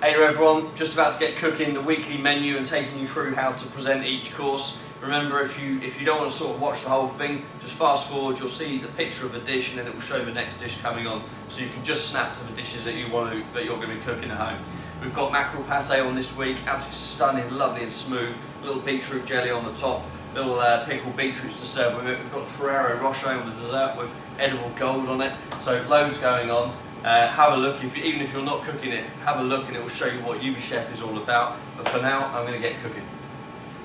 Hey there everyone, just about to get cooking the weekly menu and taking you through how to present each course. Remember, if you don't want to sort of watch the whole thing, just fast forward, you'll see the picture of a dish and then it will show the next dish coming on. So you can just snap to the dishes that you're going to be cooking at home. We've got mackerel pate on this week, absolutely stunning, lovely and smooth. Little beetroot jelly on the top, little pickled beetroots to serve with it. We've got Ferrero Rocher on the dessert with edible gold on it. So loads going on. Have a look, even if you're not cooking it, have a look and it will show you what UBChef is all about. But for now, I'm going to get cooking.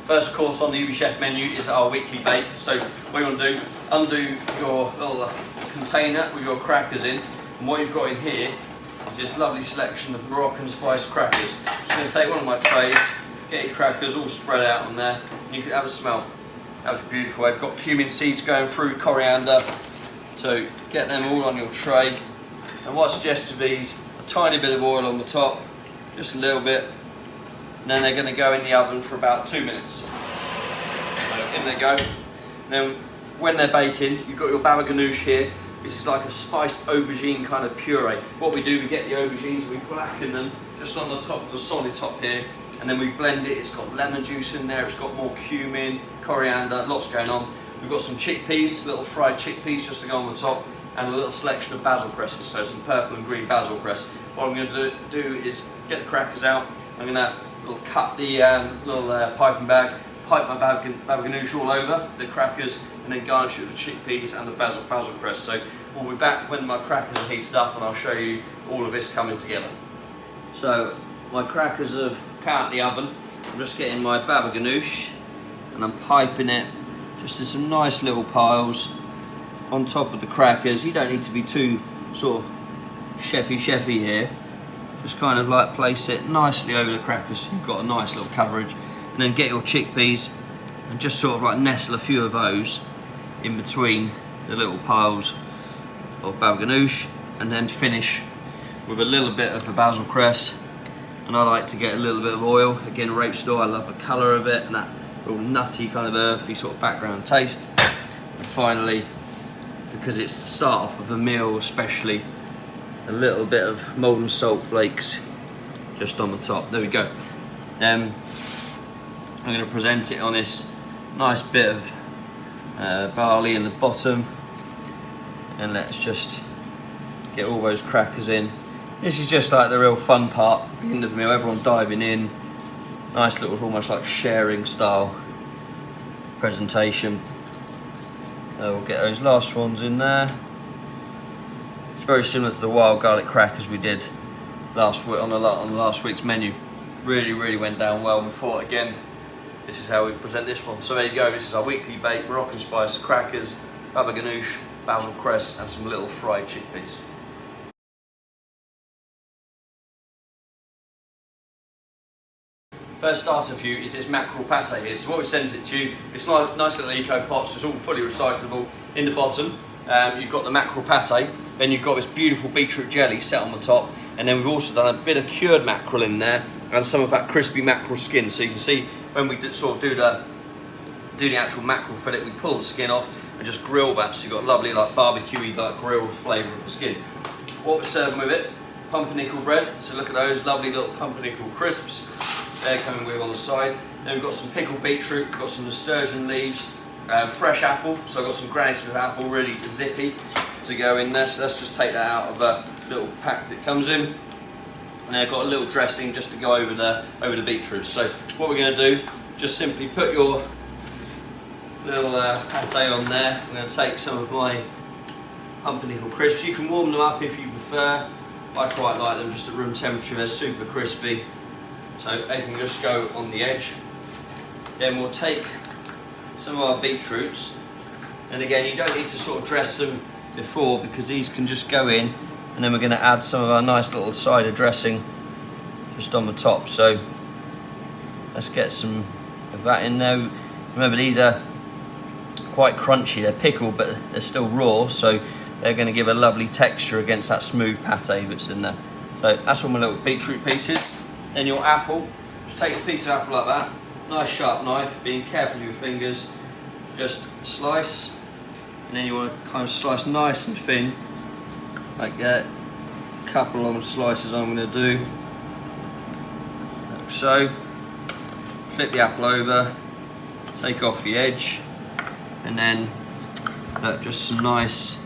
First course on the UBChef menu is our weekly bake. So what you want to do, undo your little container with your crackers in. And what you've got in here is this lovely selection of Moroccan spiced crackers. So I'm going to take one of my trays, get your crackers all spread out on there. And you can have a smell. That would be beautiful. I've got cumin seeds going through, coriander. So get them all on your tray. And what I suggest of these, a tiny bit of oil on the top, just a little bit, and then they're going to go in the oven for about 2 minutes. So in they go. Then when they're baking, you've got your baba ganoush here. This is like a spiced aubergine kind of puree. What we do, we get the aubergines, we blacken them just on the top of the solid top here, and then we blend it. It's got lemon juice in there, it's got more cumin, coriander, lots going on. We've got some chickpeas, little fried chickpeas just to go on the top, and a little selection of basil cresses, so some purple and green basil cress. What I'm going to do is get the crackers out. I'm going to cut the piping bag, pipe my baba ganoush all over the crackers, and then garnish it with the chickpeas and the basil cress. So we'll be back when my crackers are heated up, and I'll show you all of this coming together. So my crackers have come out the oven. I'm just getting my baba ganoush, and I'm piping it just in some nice little piles on top of the crackers. You don't need to be too sort of chefy here. Just kind of like place it nicely over the crackers so you've got a nice little coverage. And then get your chickpeas and just sort of like nestle a few of those in between the little piles of baba ganoush, and then finish with a little bit of the basil cress. And I like to get a little bit of oil, again rapeseed oil, I love the colour of it and that real nutty kind of earthy sort of background taste. And finally, because it's the start off of a meal especially, a little bit of molten salt flakes just on the top. There we go. I'm going to present it on this nice bit of barley in the bottom, and let's just get all those crackers in. This is just like the real fun part, the end of the meal, everyone diving in. Nice little, almost like sharing style presentation. We'll get those last ones in there. It's very similar to the wild garlic crackers we did last week on the last week's menu. Really went down well. We thought again, this is how we present this one. So there you go. This is our weekly bake Moroccan spice crackers, baba ganoush, basil cress, and some little fried chickpeas. First starter for you is this mackerel pate here. So what we sent it to you, it's nice little eco pot, so it's all fully recyclable. In the bottom, you've got the mackerel pate, then you've got this beautiful beetroot jelly set on the top, and then we've also done a bit of cured mackerel in there, and some of that crispy mackerel skin. So you can see when we sort of do the actual mackerel fillet, we pull the skin off and just grill that, so you've got lovely like barbecuey like grilled flavour of the skin. What we're serving with it, pumpernickel bread. So look at those lovely little pumpernickel crisps. They're coming with on the side. Then we've got some pickled beetroot, we've got some nasturtium leaves, fresh apple. So I've got some Granny Smith apple, really zippy to go in there. So let's just take that out of a little pack that comes in. And then I've got a little dressing just to go over the beetroot. So what we're going to do, just simply put your little pate on there. I'm going to take some of my pumpernickel crisps. You can warm them up if you prefer. I quite like them just at room temperature. They're super crispy. So they can just go on the edge. Then we'll take some of our beetroots, and again you don't need to sort of dress them before because these can just go in, and then we're going to add some of our nice little cider dressing just on the top. So let's get some of that in there. Remember, these are quite crunchy, they're pickled but they're still raw, so they're going to give a lovely texture against that smooth pate that's in there. So that's all my little beetroot pieces. Then your apple, just take a piece of apple like that, nice sharp knife, being careful with your fingers, just slice, and then you want to kind of slice nice and thin, like that. A couple of slices I'm going to do, like so. Flip the apple over, take off the edge, and then just some nice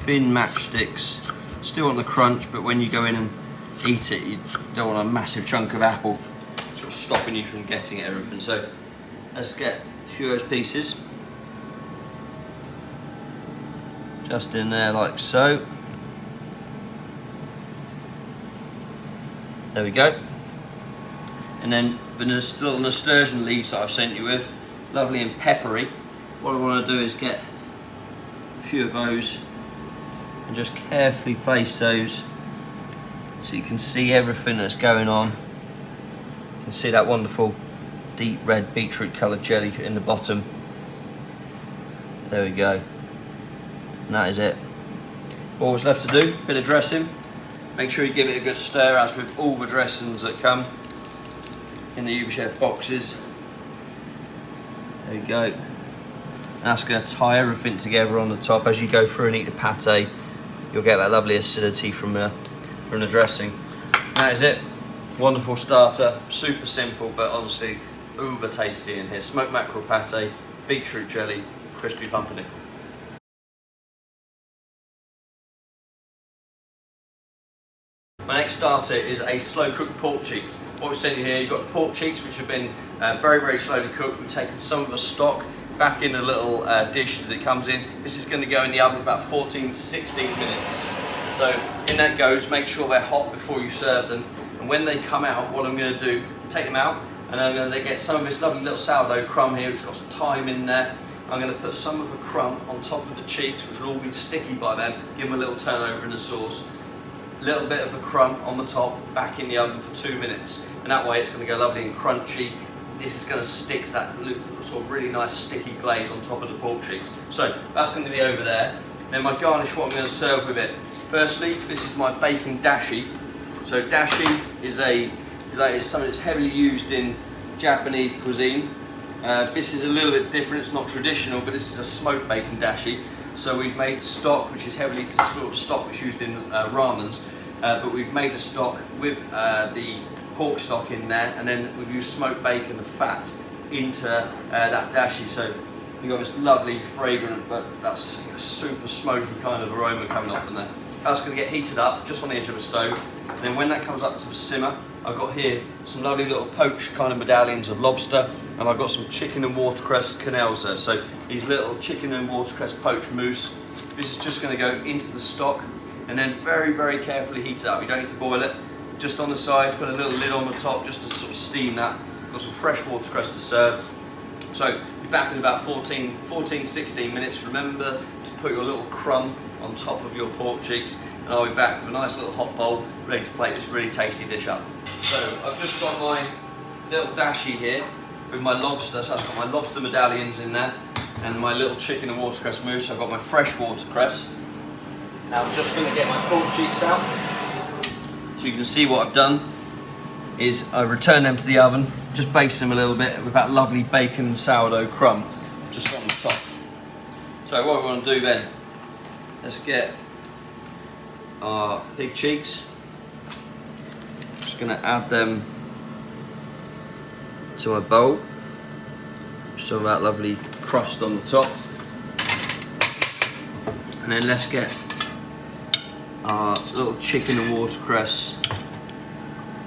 thin matchsticks. Still want the crunch, but when you go in and eat it, you don't want a massive chunk of apple sort of stopping you from getting everything. So let's get a few of those pieces just in there like so. There we go. And then the little nasturtium leaves that I've sent you with, lovely and peppery. What I want to do is get a few of those and just carefully place those so you can see everything that's going on. You can see that wonderful deep red beetroot coloured jelly in the bottom. There we go. And that is it. All that's left to do, bit of dressing. Make sure you give it a good stir, as with all the dressings that come in the UBChef boxes. There you go. And that's going to tie everything together on the top. As you go through and eat the pate, you'll get that lovely acidity from the dressing. And that is it. Wonderful starter, super simple, but honestly uber tasty in here. Smoked mackerel pate, beetroot jelly, crispy pumpernickel. My next starter is a slow cooked pork cheeks. What we've sent you here, you've got the pork cheeks which have been very, very slowly cooked. We've taken some of the stock back in a little dish that it comes in. This is going to go in the oven about 14 to 16 minutes. So in that goes, make sure they're hot before you serve them. And when they come out, what I'm going to do, take them out, and I'm going to get some of this lovely little sourdough crumb here, which has got some thyme in there. I'm going to put some of the crumb on top of the cheeks, which will all be sticky by then. Give them a little turnover in the sauce. Little bit of a crumb on the top, back in the oven for 2 minutes, and that way it's going to go lovely and crunchy. This is going to stick to that sort of really nice sticky glaze on top of the pork cheeks. So that's going to be over there. Then my garnish, what I'm going to serve with it. Firstly, this is my bacon dashi. So dashi is something that's heavily used in Japanese cuisine. This is a little bit different. It's not traditional, but this is a smoked bacon dashi. So we've made stock, which is heavily sort of stock that's used in ramens, but we've made the stock with the pork stock in there, and then we've used smoked bacon, the fat, into that dashi. So you've got this lovely, fragrant, but that's super smoky kind of aroma coming off in there. That's going to get heated up just on the edge of a stove. And then when that comes up to a simmer, I've got here some lovely little poached kind of medallions of lobster, and I've got some chicken and watercress quenelles there. So these little chicken and watercress poached mousse. This is just going to go into the stock, and then very, very carefully heat it up. You don't need to boil it. Just on the side, put a little lid on the top just to sort of steam that. Got some fresh watercress to serve. So be back in about 14-16 minutes. Remember to put your little crumb on top of your pork cheeks, and I'll be back with a nice little hot bowl ready to plate this really tasty dish up. So I've just got my little dashi here with my lobster. So I've got my lobster medallions in there and my little chicken and watercress mousse. I've got my fresh watercress. Now I'm just going to get my pork cheeks out. So you can see what I've done is I return them to the oven, just baste them a little bit with that lovely bacon and sourdough crumb just on the top. So what we want to do then, let's get our pig cheeks. Just going to add them to my bowl. Some of that lovely crust on the top. And then let's get our little chicken and watercress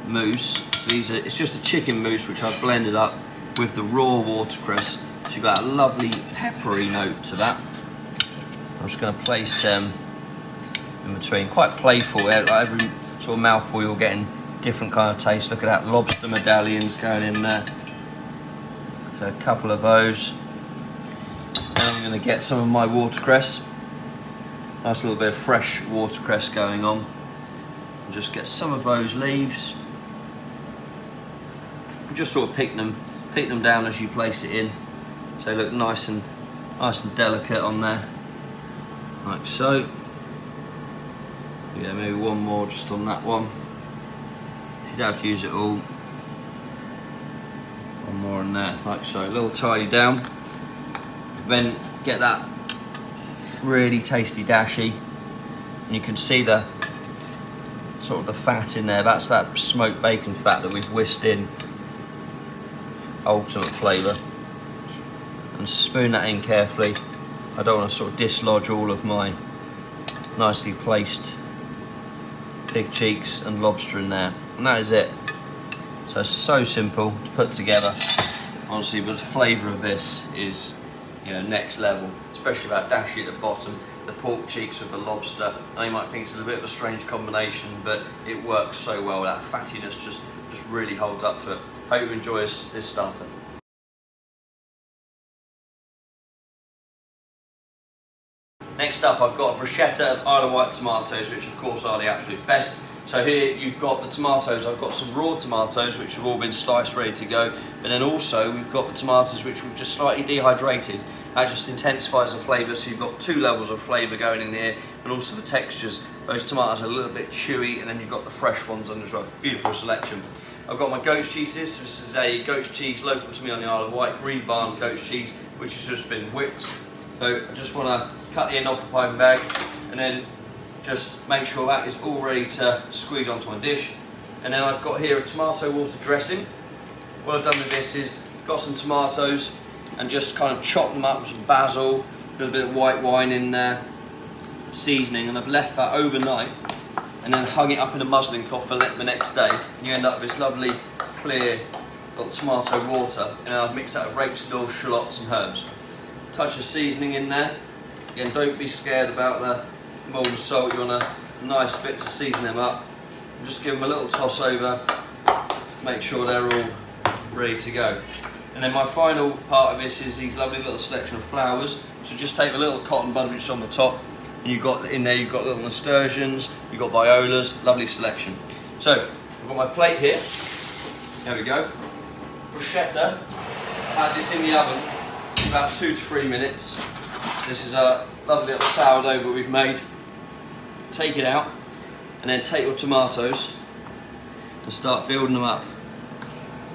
mousse. So it's just a chicken mousse which I've blended up with the raw watercress. So you've got a lovely peppery note to that. I'm just going to place them in between, quite playful. Like every sort of mouthful you're getting different kind of taste. Look at that, lobster medallions going in there. So a couple of those. Then I'm going to get some of my watercress. Nice little bit of fresh watercress going on. And just get some of those leaves. Just sort of pick them down as you place it in. So they look nice and delicate on there. Like so. Yeah, maybe one more just on that one. You don't have to use it all. One more in there, like so. A little tidy down. Then get that really tasty dashi. And you can see the sort of the fat in there. That's that smoked bacon fat that we've whisked in. Ultimate flavour. And spoon that in carefully. I don't want to sort of dislodge all of my nicely placed pig cheeks and lobster in there. And that is it. So it's so simple to put together, honestly, but the flavour of this is, you know, next level, especially that dashi at the bottom, the pork cheeks with the lobster. Now you might think it's a little bit of a strange combination, but it works so well. That fattiness just really holds up to it. Hope you enjoy this starter. Next up, I've got a bruschetta of Isle of Wight tomatoes, which of course are the absolute best. So here you've got the tomatoes. I've got some raw tomatoes which have all been sliced, ready to go. But then also we've got the tomatoes which we've just slightly dehydrated. That just intensifies the flavour, so you've got 2 levels of flavour going in here, and also the textures. Those tomatoes are a little bit chewy, and then you've got the fresh ones on as well. Beautiful selection. I've got my goat's cheeses. This is a goat's cheese local to me on the Isle of Wight, green barn goat's cheese, which has just been whipped. So I just want to cut the end off the piping bag, and then just make sure that is all ready to squeeze onto my dish. And then I've got here a tomato water dressing. What I've done with this is got some tomatoes and just kind of chopped them up with some basil, a little bit of white wine in there, seasoning, and I've left that overnight and then hung it up in a muslin cloth for the next day, and you end up with this lovely clear little tomato water. And then I've mixed that with rapeseed, shallots and herbs. Touch of seasoning in there. Again, don't be scared about the molten salt. You want a nice bit to season them up. And just give them a little toss over, make sure they're all ready to go. And then my final part of this is these lovely little selection of flowers. So just take a little cotton bud which is on the top, and you've got in there, you've got little nasturtiums, you've got violas, lovely selection. So I've got my plate here. There we go. Bruschetta. I had this in the oven for about 2 to 3 minutes. This is a lovely little sourdough that we've made. Take it out, and then take your tomatoes and start building them up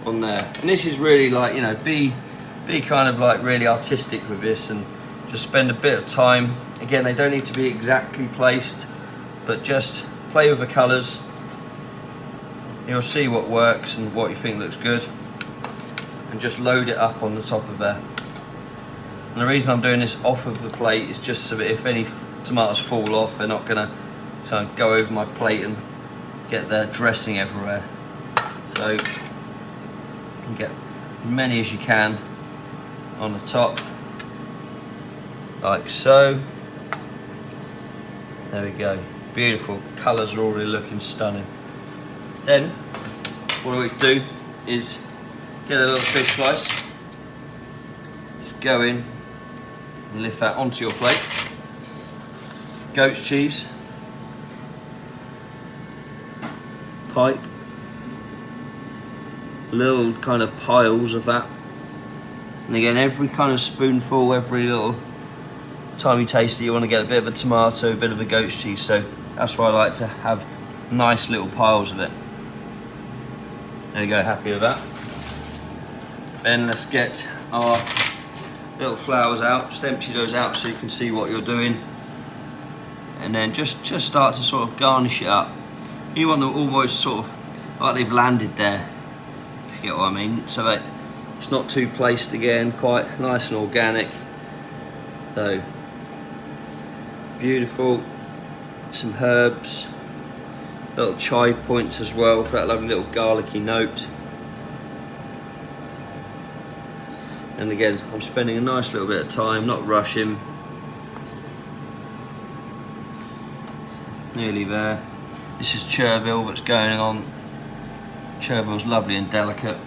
on there. And this is really like, you know, be kind of like really artistic with this, and just spend a bit of time. Again, they don't need to be exactly placed, but just play with the colours. You'll see what works and what you think looks good, and just load it up on the top of there. And the reason I'm doing this off of the plate is just so that if any tomatoes fall off, they're not gonna so go over my plate and get the dressing everywhere. So you can get as many as you can on the top, like so. There we go. Beautiful. Colours are already looking stunning. Then what we do is get a little fish slice, just go in and lift that onto your plate. Goat's cheese, pipe, little kind of piles of that, and again every kind of spoonful, every little time you taste it, you want to get a bit of a tomato, a bit of a goat's cheese, so that's why I like to have nice little piles of it. There you go, happy with that. Then let's get our little flowers out, just empty those out so you can see what you're doing, and then just start to sort of garnish it up. You want them almost sort of like they've landed there, if you get what I mean, so that it's not too placed again, quite nice and organic. So beautiful. Some herbs, little chive points as well for that lovely little garlicky note. And again, I'm spending a nice little bit of time, not rushing. Nearly there. This is chervil that's going on. Chervil's lovely and delicate.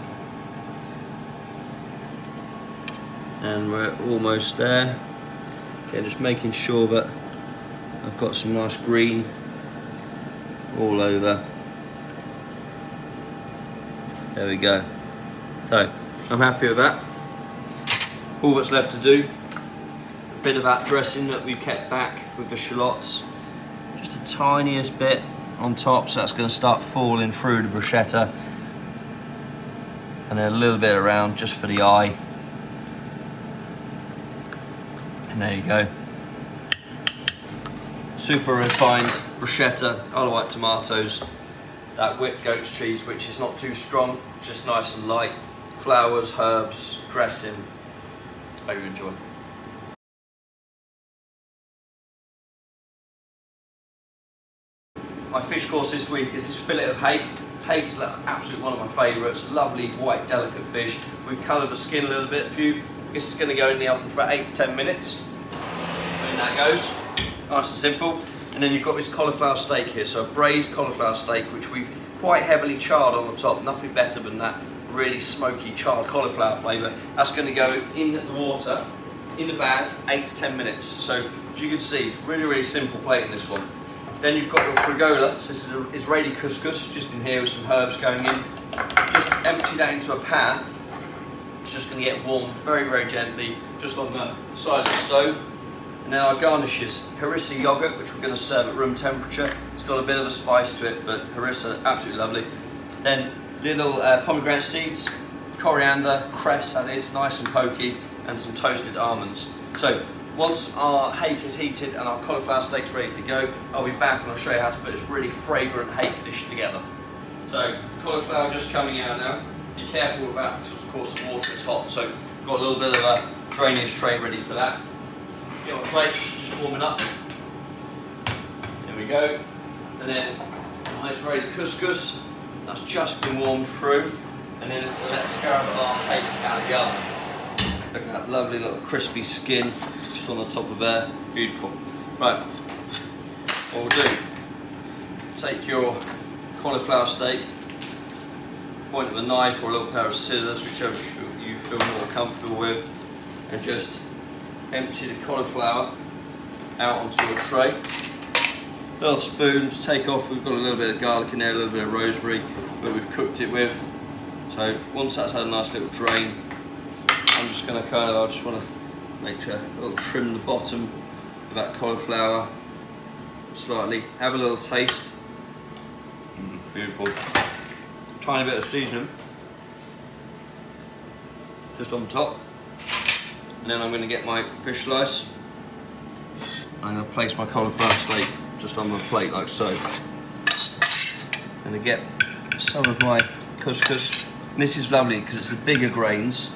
And we're almost there. Okay, just making sure that I've got some nice green all over. There we go. So, I'm happy with that. All that's left to do, a bit of that dressing that we kept back with the shallots, just the tiniest bit on top, so that's going to start falling through the bruschetta, and then a little bit around just for the eye. And there you go. Super refined bruschetta, Isle of Wight tomatoes, that whipped goat's cheese, which is not too strong, just nice and light, flowers, herbs, dressing. Hope you enjoy. My fish course this week is this fillet of hake. Hake's absolutely one of my favourites. Lovely white delicate fish. We've coloured the skin a little bit. This is going to go in the oven for about 8 to 10 minutes. And that goes. Nice and simple. And then you've got this cauliflower steak here. So a braised cauliflower steak, which we've quite heavily charred on the top. Nothing better than that really smoky charred cauliflower flavour. That's going to go in the water, in the bag, 8 to 10 minutes. So as you can see, really simple plate in this one. Then you've got your frigola. So this is an Israeli couscous, just in here with some herbs going in. Just empty that into a pan. It's just going to get warmed very gently, just on the side of the stove. And then our garnishes, harissa yogurt, which we're going to serve at room temperature. It's got a bit of a spice to it, but harissa, absolutely lovely. Then little pomegranate seeds, coriander, cress, that is, nice and pokey, and some toasted almonds. So once our hake is heated and our cauliflower steak's ready to go, I'll be back and I'll show you how to put this really fragrant hake dish together. So cauliflower just coming out now. Be careful with that because of course the water is hot, so got a little bit of a drainage tray ready for that. Get my plate, just warming up. There we go. And then nice ready couscous, that's just been warmed through. And then let's grab our hake out of the oven. Look at that lovely little crispy skin just on the top of there, beautiful. Right, what we'll do, take your cauliflower steak, point of a knife or a little pair of scissors, whichever you feel more comfortable with, and just empty the cauliflower out onto a tray. Little spoon to take off, we've got a little bit of garlic in there, a little bit of rosemary that we've cooked it with. So once that's had a nice little drain, I'm just going to I just want to make sure a little trim the bottom of that cauliflower slightly, have a little taste. Beautiful. Tiny bit of seasoning just on top, and then I'm going to get my fish slice. I'm going to place my cauliflower steak just on my plate like so. I'm going to get some of my couscous. And this is lovely because it's the bigger grains.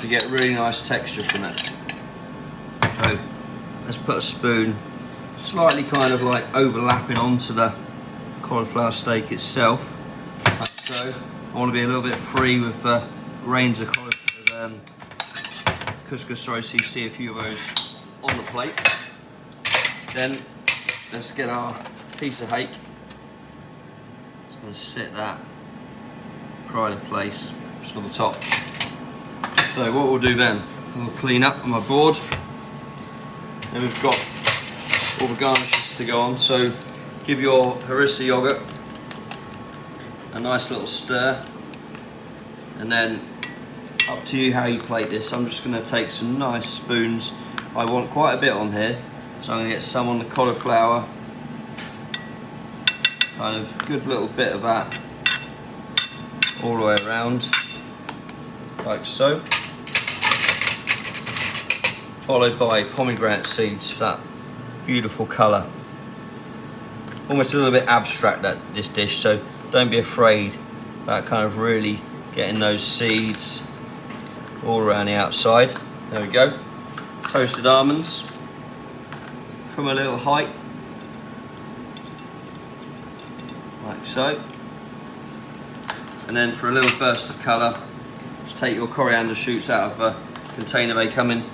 You get really nice texture from it. So let's put a spoon slightly kind of like overlapping onto the cauliflower steak itself. Like so. I want to be a little bit free with grains of couscous, sorry, so you see a few of those on the plate. Then let's get our piece of hake. Just going to set that pride in place just on the top. So what we'll do then, we'll clean up on my board. Then we've got all the garnishes to go on. So give your harissa yogurt a nice little stir, and then up to you how you plate this. I'm just going to take some nice spoons. I want quite a bit on here, so I'm going to get some on the cauliflower, kind of good little bit of that all the way around, like so, followed by pomegranate seeds for that beautiful colour. Almost a little bit abstract, this dish, so don't be afraid about kind of really getting those seeds all around the outside. There we go. Toasted almonds from a little height, like so. And then for a little burst of colour, just take your coriander shoots out of a container they come in.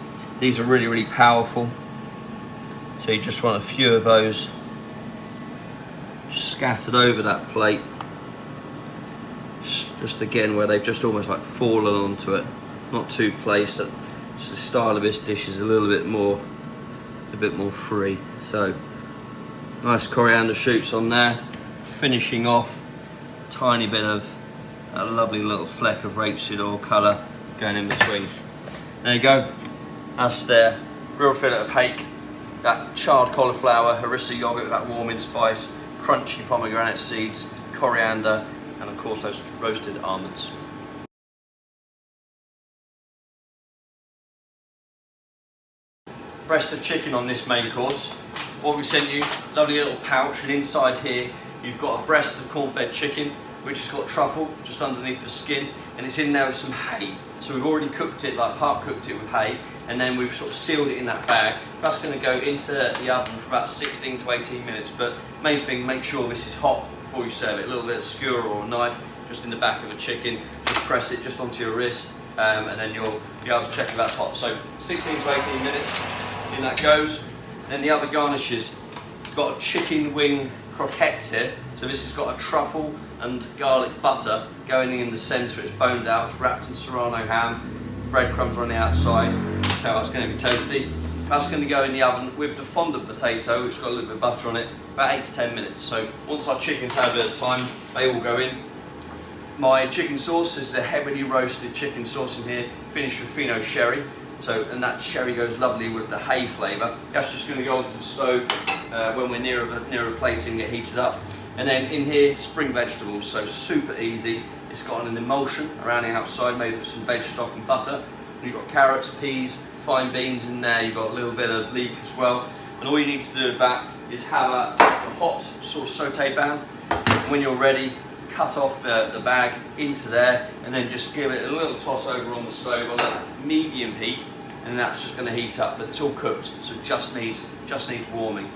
These are really powerful, so you just want a few of those just scattered over that plate, just again where they've just almost like fallen onto it, not too placed. Just the style of this dish is a bit more free. So nice coriander shoots on there, finishing off tiny bit of that lovely little fleck of rapeseed oil colour going in between. There you go. That's their grilled fillet of hake, that charred cauliflower, harissa yogurt, that warming spice, crunchy pomegranate seeds, coriander, and of course those roasted almonds. Breast of chicken on this main course. what we sent you, lovely little pouch, and inside here you've got a breast of corn-fed chicken, which has got truffle just underneath the skin, and it's in there with some hay. So we've already cooked it, like part cooked it with hay, and then we've sort of sealed it in that bag. That's going to go into the oven for about 16 to 18 minutes, but main thing, make sure this is hot before you serve it. A little bit of skewer or a knife just in the back of a chicken, just press it just onto your wrist, and then you'll be able to check if that's hot. So 16 to 18 minutes, in that goes. And then the other garnishes, got a chicken wing croquette here. So this has got a truffle and garlic butter going in the centre. It's boned out, it's wrapped in serrano ham, breadcrumbs are on the outside. That's how it's going to be tasty. That's going to go in the oven with the fondant potato, which has got a little bit of butter on it, about 8 to 10 minutes. So once our chickens have a bit of time, they all go in. My chicken sauce is the heavily roasted chicken sauce in here, finished with Fino sherry. So, and that sherry goes lovely with the hay flavour. That's just going to go onto the stove when we're near a plate and get heated up. And then in here, spring vegetables, so super easy. It's got an emulsion around the outside made of some veg stock and butter. You've got carrots, peas, fine beans in there. You've got a little bit of leek as well. And all you need to do with that is have a hot sort of saute pan. When you're ready, cut off the bag into there, and then just give it a little toss over on the stove on a medium heat, and that's just going to heat up. But it's all cooked, so it just needs warming.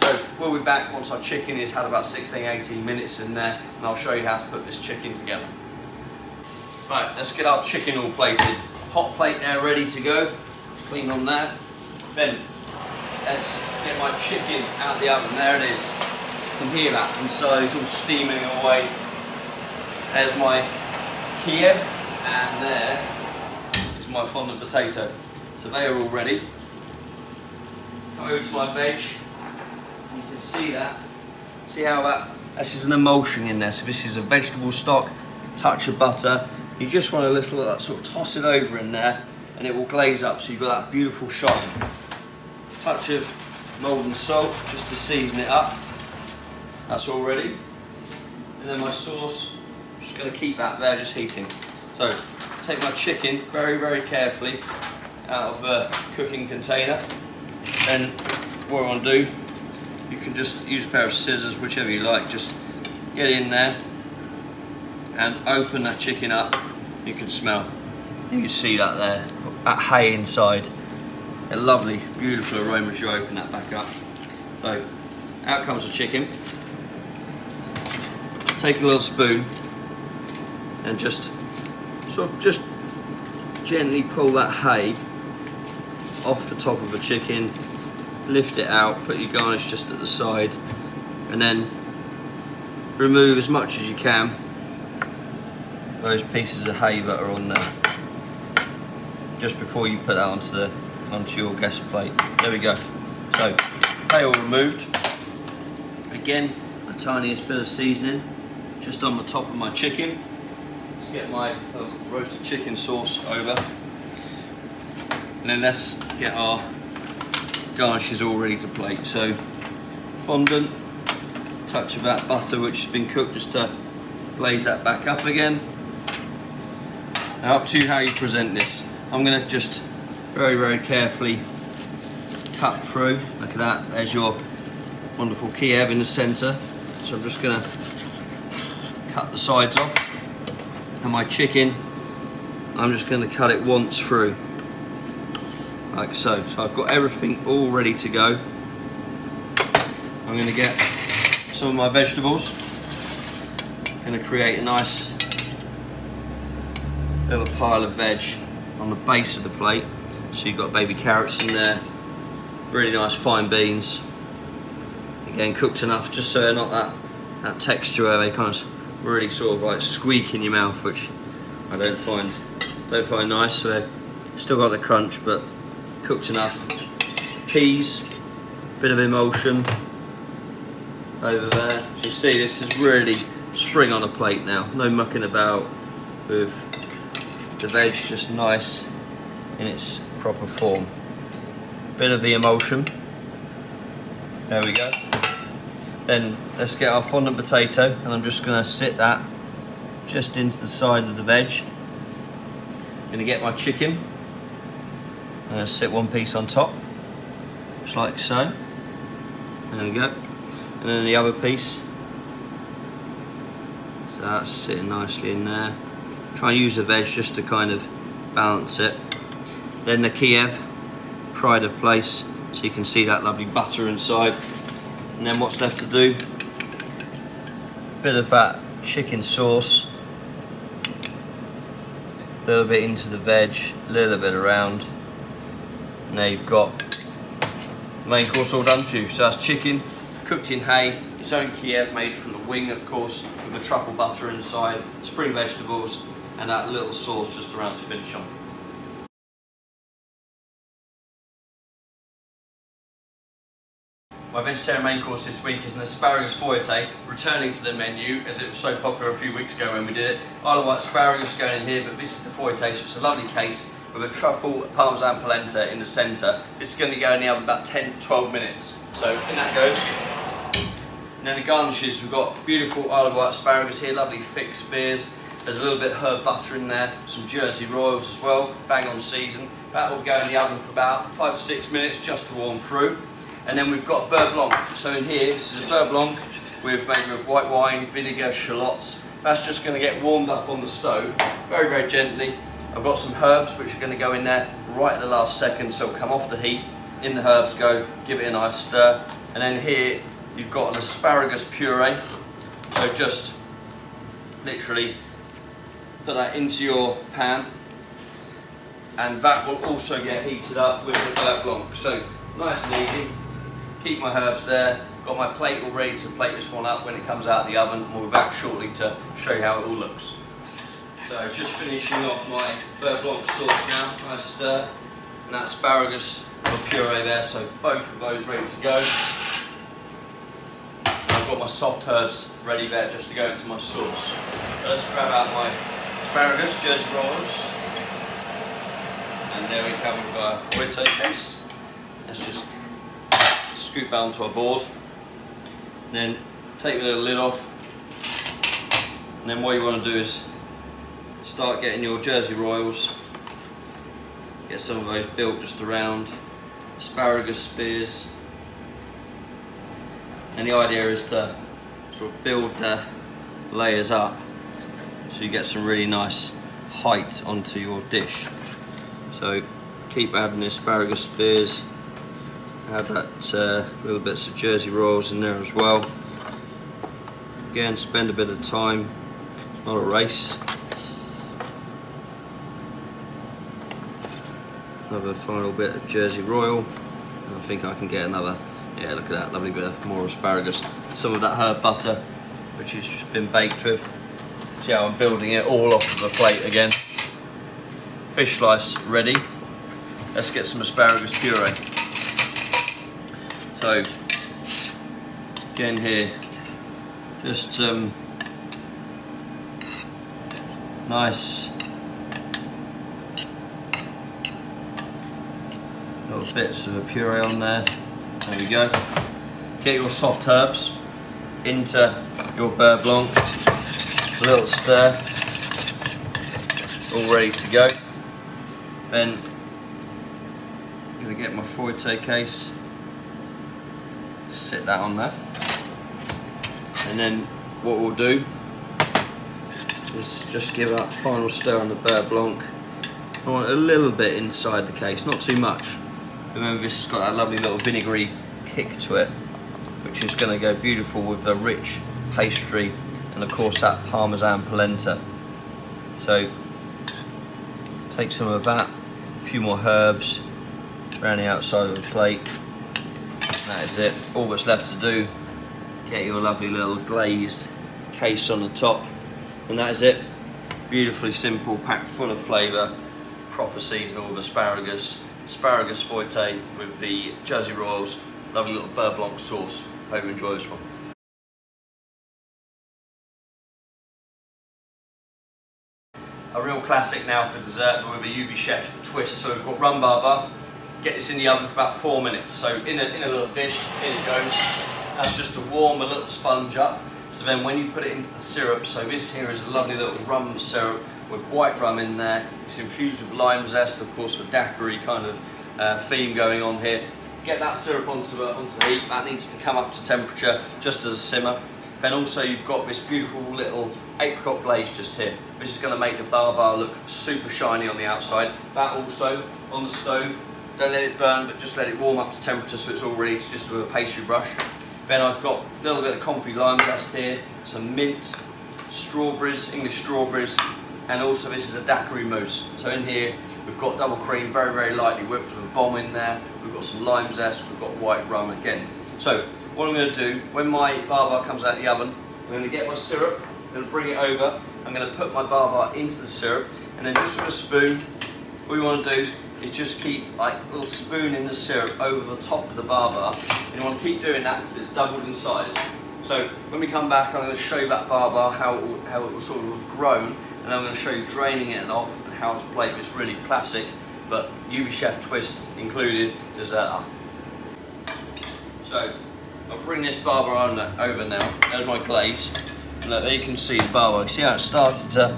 So we'll be back once our chicken has had about 16-18 minutes in there, and I'll show you how to put this chicken together. Right, let's get our chicken all plated. Hot plate there ready to go, clean on there. Then let's get my chicken out the oven. There it is. You can hear that inside, it's all steaming away. There's my Kiev, and there is my fondant potato. So they are all ready. Come over to my veg. You can see that. See how this is an emulsion in there. So this is a vegetable stock, touch of butter. You just want a little sort of toss it over in there, and it will glaze up. So you've got that beautiful shine. Touch of molten salt just to season it up. That's all ready. And then my sauce. Just going to keep that there just heating. So take my chicken very, very carefully out of the cooking container. Then what I want to do, you can just use a pair of scissors, whichever you like, just get in there and open that chicken up. You can smell, you can see that there, that hay inside. A lovely, beautiful aroma as you open that back up. So out comes the chicken. Take a little spoon and just gently pull that hay off the top of the chicken, lift it out, put your garnish just at the side, and then remove as much as you can those pieces of hay that are on there just before you put that onto your guest plate. There we go. So hay all removed. Again, a tiniest bit of seasoning just on the top of my chicken. Let's get my roasted chicken sauce over, and then let's get our garnishes all ready to plate. So fondant, touch of that butter which has been cooked just to glaze that back up again. Now up to you how you present this. I'm going to just very, very carefully cut through. Look at that, there's your wonderful Kiev in the centre. So I'm just going to cut the sides off. And my chicken, I'm just going to cut it once through, like so. So I've got everything all ready to go. I'm going to get some of my vegetables. I'm going to create a nice little pile of veg on the base of the plate. So you've got baby carrots in there, really nice fine beans. Again, cooked enough just so they're not that texture where they kind of really sort of like squeak in your mouth, which I don't find nice. So they've still got the crunch, but cooked enough. Peas, bit of emulsion over there. So you see, this is really spring on a plate now. No mucking about with the veg, just nice in its proper form. Bit of the emulsion. There we go. Then let's get our fondant potato, and I'm just going to sit that just into the side of the veg. I'm going to get my chicken. I'm going to sit one piece on top, just like so. There we go. And then the other piece. So that's sitting nicely in there. Try and use the veg just to kind of balance it. Then the Kiev, pride of place, so you can see that lovely butter inside. And then what's left to do? Bit of that chicken sauce. A little bit into the veg, a little bit around. And there you've got the main course all done for you. So that's chicken, cooked in Hake, its own Kiev made from the wing, of course, with the truffle butter inside, spring vegetables, and that little sauce just around to finish off. My vegetarian main course this week is an asparagus feuillete, returning to the menu as it was so popular a few weeks ago when we did it. Isle of Wight asparagus going in here, but this is the feuillete, so it's a lovely case with a truffle parmesan polenta in the centre. This is going to go in the oven about 10 to 12 minutes. So in that goes. And then the garnishes, we've got beautiful Isle of Wight asparagus here, lovely thick spears. There's a little bit of herb butter in there, some Jersey royals as well, bang on season. That will go in the oven for about 5 to 6 minutes just to warm through. And then we've got beurre blanc. So in here, this is a beurre blanc with made with white wine, vinegar, shallots. That's just going to get warmed up on the stove very, very gently. I've got some herbs which are going to go in there right at the last second, so it'll come off the heat. In the herbs go, give it a nice stir. And then here you've got an asparagus puree. So just literally put that into your pan, and that will also get heated up with the beurre blanc. So nice and easy. Keep my herbs there, got my plate all ready to plate this one up when it comes out of the oven, and we'll be back shortly to show you how it all looks. So just finishing off my beurre blanc sauce now, nice stir, and that asparagus puree there, so both of those ready to go. I've got my soft herbs ready there just to go into my sauce. So let's grab out my asparagus, Jersey royals, and there we come with our feuillete case. Let's just scoop that onto our board, and then take the little lid off, and then what you want to do is start getting your Jersey royals, get some of those built just around, asparagus spears, and the idea is to sort of build the layers up so you get some really nice height onto your dish. So keep adding the asparagus spears. Add that little bits of Jersey royals in there as well. Again, spend a bit of time, it's not a race. Another final bit of Jersey royal, and I think I can get another, yeah, look at that, lovely bit of more asparagus. Some of that herb butter, which has just been baked with. See how I'm building it all off of the plate again. Fish slice ready. Let's get some asparagus puree. So, again here, just nice little bits of a puree on there. There we go. Get your soft herbs into your beurre blanc. A little stir. All ready to go. Then I'm going to get my feuillete case. Sit that on there, and then what we'll do is just give that final stir on the beurre blanc. I want a little bit inside the case, not too much. Remember, this has got that lovely little vinegary kick to it, which is going to go beautiful with the rich pastry and of course that parmesan polenta. So take some of that, a few more herbs around the outside of the plate. That is it. All that's left to do, get your lovely little glazed case on the top, and that is it. Beautifully simple, packed full of flavour, proper seasonal with asparagus feuillete with the Jersey royals, lovely little beurre blanc sauce. Hope you enjoy this one. A real classic now for dessert, but with a UBChef twist. So we've got Rum Baba. Get this in the oven for about 4 minutes. So in a little dish, here it goes. That's just to warm a little sponge up. So then when you put it into the syrup, so this here is a lovely little rum syrup with white rum in there. It's infused with lime zest, of course, with Daiquiri kind of theme going on here. get that syrup onto the heat. That needs to come up to temperature just as a simmer. Then also you've got this beautiful little apricot glaze just here. This is going to make the baba look super shiny on the outside. That also on the stove. Don't let it burn, but just let it warm up to temperature so it's all ready to just with a pastry brush. Then I've got a little bit of comfrey lime zest here, some mint, strawberries, English strawberries, and also this is a daiquiri mousse. So in here we've got double cream, very, very lightly whipped with a bomb in there. We've got some lime zest, we've got white rum again. So what I'm going to do, when my baba comes out of the oven, I'm going to get my syrup, I'm going to bring it over, I'm going to put my baba into the syrup, and then just with a spoon, all you want to do is just keep like a little spoon in the syrup over the top of the baba, and you want to keep doing that because it's doubled in size. So when we come back, I'm going to show you that baba, how it will sort of have grown, and then I'm going to show you draining it off and how to plate this really classic, but UBChef twist included dessert up. So I'll bring this baba on over now. There's my glaze. Look, there you can see the baba. You see how it started to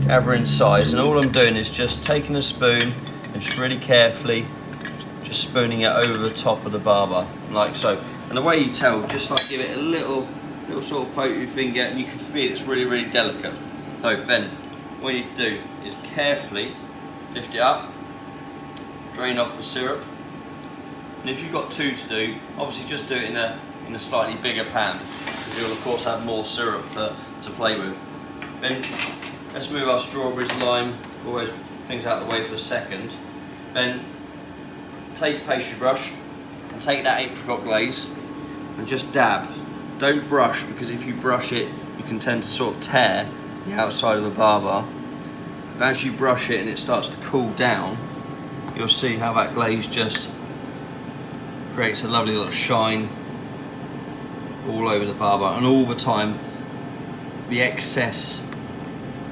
gather in size, and all I'm doing is just taking a spoon and just really carefully just spooning it over the top of the baba, like so. And the way you tell, just like give it a little sort of poke with your finger, and you can feel it's really, really delicate. So then, what you do is carefully lift it up, drain off the syrup. And if you've got two to do, obviously just do it in a slightly bigger pan, because you'll of course have more syrup to play with. Then let's move our strawberries, lime, all those things out of the way for a second. Then take a pastry brush and take that apricot glaze and just dab. Don't brush, because if you brush it, you can tend to sort of tear the outside of the baba. But as you brush it and it starts to cool down, you'll see how that glaze just creates a lovely little shine all over the baba, and all the time the excess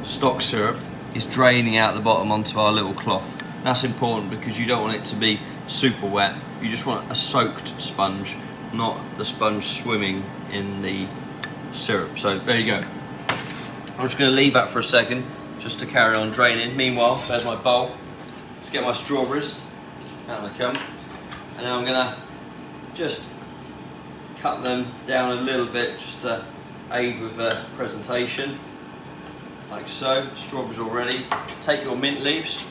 stock syrup is draining out the bottom onto our little cloth. That's important because you don't want it to be super wet. You just want a soaked sponge, not the sponge swimming in the syrup. So there you go. I'm just going to leave that for a second just to carry on draining. Meanwhile, there's my bowl. Let's get my strawberries out they come, and then I'm going to just cut them down a little bit just to aid with the presentation, like so. Strawberries all ready. Take your mint leaves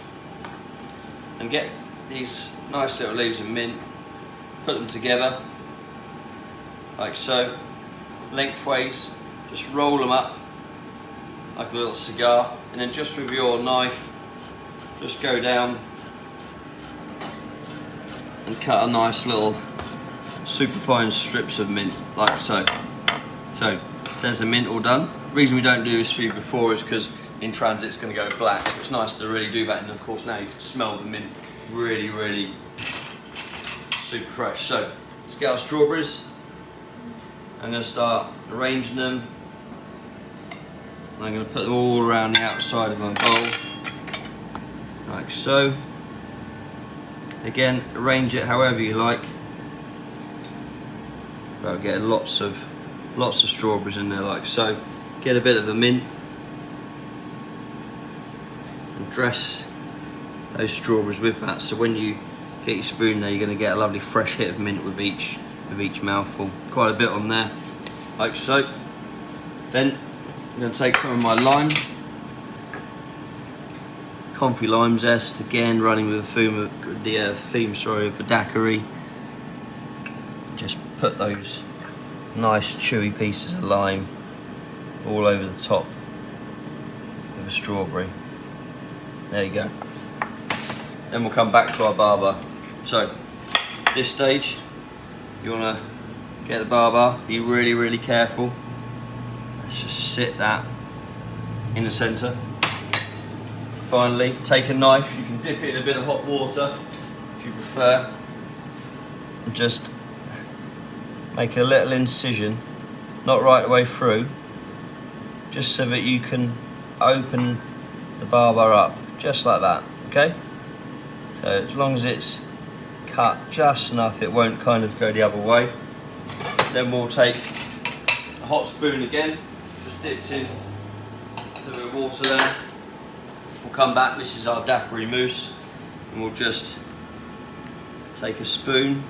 and get these nice little leaves of mint, put them together like so, lengthways, just roll them up like a little cigar, and then just with your knife just go down and cut a nice little super fine strips of mint, like so. So there's the mint all done. The reason we don't do this for you before is because in transit it's going to go black. It's nice to really do that, and of course now you can smell the mint really, really super fresh. So let's get our strawberries. I'm going to start arranging them. And I'm going to put them all around the outside of my bowl, like so. Again, arrange it however you like. But get lots of strawberries in there, like so. Get a bit of the mint and dress those strawberries with that. So when you get your spoon there, you're going to get a lovely fresh hit of mint with each mouthful. Quite a bit on there, like so. Then I'm going to take some of my lime, comfrey lime zest, again running with the theme of the daiquiri. Just put those nice chewy pieces of lime all over the top of the strawberry. There you go. Then we'll come back to our baba. So this stage, you want to get the baba, be really, really careful. Let's just sit that in the centre. Finally, take a knife, you can dip it in a bit of hot water if you prefer, and just make a little incision, not right the way through, just so that you can open the baba up, just like that, okay? So as long as it's cut just enough, it won't kind of go the other way. Then we'll take a hot spoon again, just dipped in a bit of water there. We'll come back, this is our daiquiri mousse, and we'll just take a spoon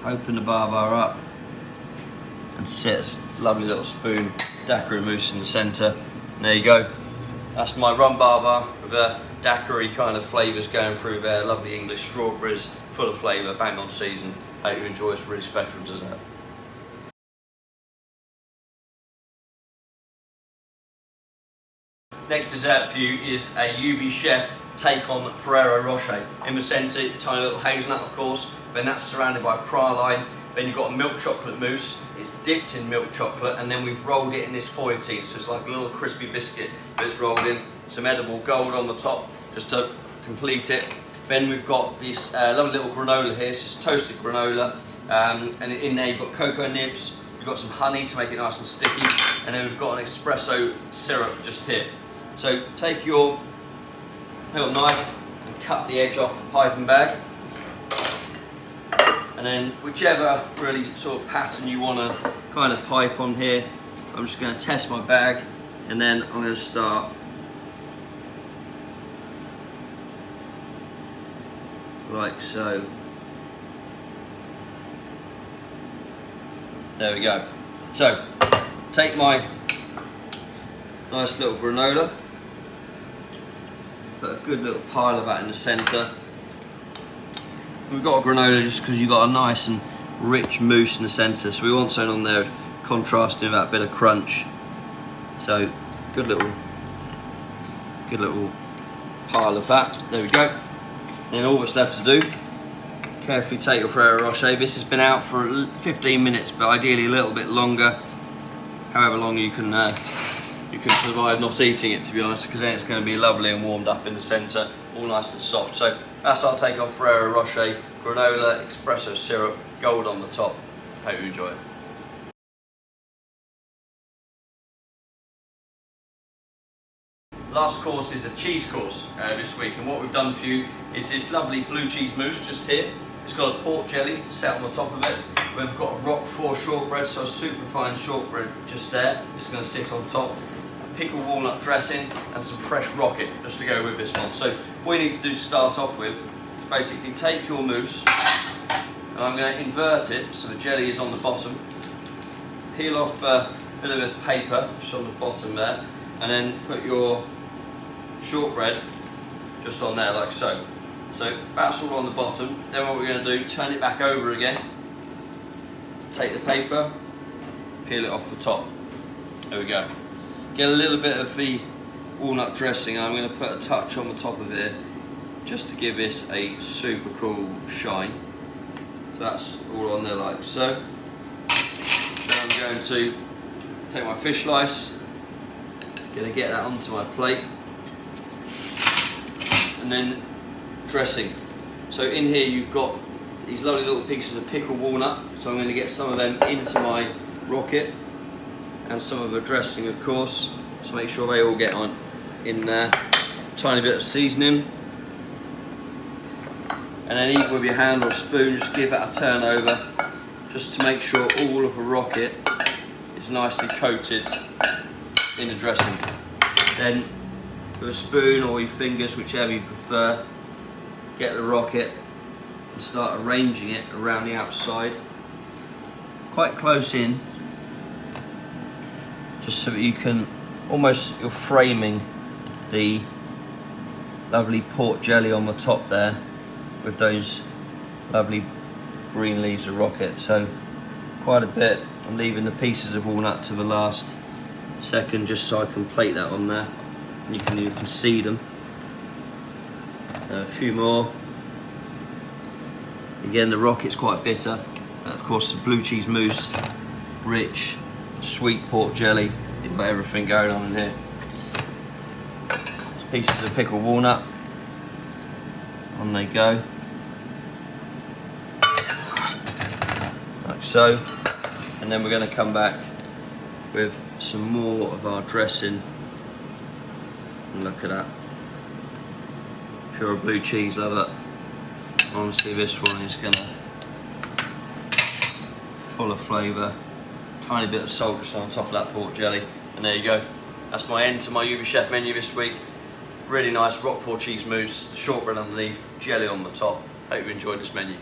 open the Baba up and sit a lovely little spoon daiquiri mousse in the centre. And there you go. That's my Rum Baba with a daiquiri kind of flavours going through there. Lovely English strawberries, full of flavour, bang on season. Hope you enjoy this really special dessert. Next dessert for you is a UBChef take on Ferrero Rocher. In the centre, tiny little hazelnut of course, then that's surrounded by praline. Then you've got a milk chocolate mousse, it's dipped in milk chocolate, and then we've rolled it in this feuillete, so it's like a little crispy biscuit that it's rolled in. Some edible gold on the top, just to complete it. Then we've got this lovely little granola here, so it's toasted granola, and in there you've got cocoa nibs, you've got some honey to make it nice and sticky, and then we've got an espresso syrup just here. So take your little knife and cut the edge off the piping bag. And then whichever really sort of pattern you want to kind of pipe on here, I'm just going to test my bag, and then I'm going to start like so. There we go. So take my nice little granola, put a good little pile of that in the centre. We've got a granola just because you've got a nice and rich mousse in the centre, so we want something on there contrasting with that bit of crunch. So good little pile of that. There we go. Then all that's left to do, carefully take your Ferrero Rocher. This has been out for 15 minutes, but ideally a little bit longer. However long you can survive not eating it, to be honest, because then it's going to be lovely and warmed up in the centre, all nice and soft. So that's our take on Ferrero Rocher, granola, espresso syrup, gold on the top. Hope you enjoy it. Last course is a cheese course this week, and what we've done for you is this lovely blue cheese mousse just here. It's got a pork jelly set on the top of it. We've got a Roquefort shortbread, so a super fine shortbread just there. It's going to sit on top. A pickled walnut dressing and some fresh rocket just to go with this one. So what you need to do to start off with is basically take your mousse, and I'm going to invert it so the jelly is on the bottom. Peel off a little bit of paper just on the bottom there, and then put your shortbread just on there like so. So that's all on the bottom. Then what we're going to do, turn it back over again, take the paper, peel it off the top. There we go. Get a little bit of the walnut dressing. I'm going to put a touch on the top of it just to give this a super cool shine. So that's all on there like so. Then I'm going to take my fish slice, going to get that onto my plate, and then dressing. So in here you've got these lovely little pieces of pickled walnut, so I'm going to get some of them into my rocket, and some of the dressing of course, so make sure they all get on in there. Tiny bit of seasoning, and then either with your hand or spoon just give that a turn over just to make sure all of the rocket is nicely coated in the dressing. Then with a spoon or your fingers, whichever you prefer, get the rocket and start arranging it around the outside, quite close in, just so that you can almost, you're framing the lovely pork jelly on the top there with those lovely green leaves of rocket. So quite a bit. I'm leaving the pieces of walnut to the last second just so I can plate that on there, and you can see them. A few more. Again, the rocket's quite bitter, and of course the blue cheese mousse, rich, sweet pork jelly. You've got everything going on in here. Pieces of pickled walnut, on they go, like so. And then we're going to come back with some more of our dressing. And look at that. If you're a blue cheese lover, honestly this one is gonna full of flavour. Tiny bit of salt just on top of that pork jelly, and there you go. That's my end to my UBChef menu this week. Really nice Roquefort cheese mousse, shortbread underneath, jelly on the top. Hope you enjoyed this menu.